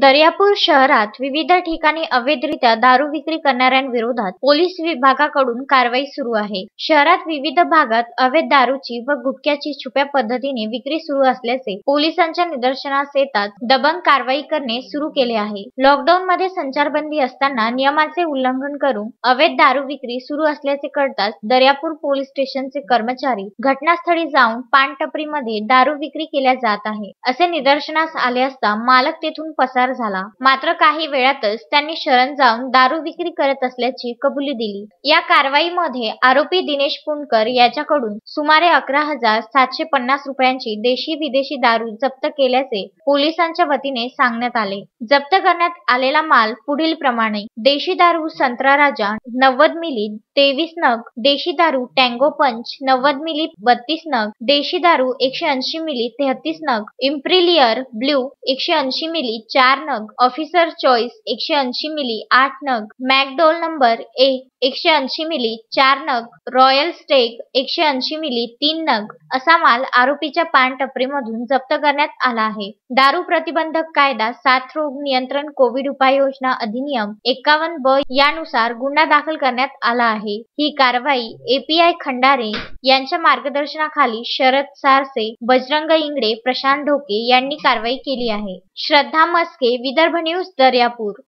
दर्यापूर शहरात विविध ठिकाणी अवैधरित्या दारू विक्री करणाऱ्यांविरोधात पोलीस विभागाकडून कारवाई सुरू आहे. शहरात विविध भागात अवैध दारूची व गुटख्याची छुप्या पद्धतीने विक्री सुरू असल्याचे पोलिसांच्या निदर्शनास येताच दबंग कारवाई करणे सुरू केले आहे. लॉकडाऊनमध्ये संचारबंदी असताना नियमाचे उल्लंघन करून अवैध दारू विक्री सुरू असल्याचे कळताच दर्यापूर पोलीस स्टेशनचे कर्मचारी घटनास्थळी जाऊन पान टपरीमध्ये दारू विक्री केल्या जात आहे असे निदर्शनास आले असता मालक तेथून पसार झाला. मात्र काही वेळातच त्यांनी शरण जाऊन दारू विक्री करत असल्याची कबुली दिली. या कारवाईमध्ये आरोपी दिनेश पुणकर याच्याकडून सुमारे 11,750 रुपयांची देशी विदेशी दारू जप्त केल्याचे पोलिसांच्या वतीने सांगण्यात आले. जप्त करण्यात आलेला माल पुढील प्रमाणे: देशी दारू संत्रा राजा 90 मिली 23 नग, देशी दारू टँगो पंच 90 मिली 32 नग, देशी दारू 180 मिली 33 नग, इम्प्रिलियर ब्ल्यू 180 मिली 4 नग, ऑफिसर चॉईस 180 मिली 8 नग, मॅकडोल नंबर 1 180 मिली 4 नग, रॉयल स्टेग 180 मिली 3 नग असा माल आरोपीच्या पान टपरीमधून जप्त करण्यात आला आहे. दारू प्रतिबंधक कायदा, साथरोग नियंत्रण, कोविड उपाययोजना अधिनियम 51(ब) यानुसार गुन्हा दाखल करण्यात आला आहे. ही कारवाई एपीआय खंडारे यांच्या मार्गदर्शनाखाली शरद सारसे, बजरंग इंगडे, प्रशांत ढोके यांनी कारवाई केली आहे. श्रद्धा मस्के, विदर्भ न्यूज, दर्यापूर.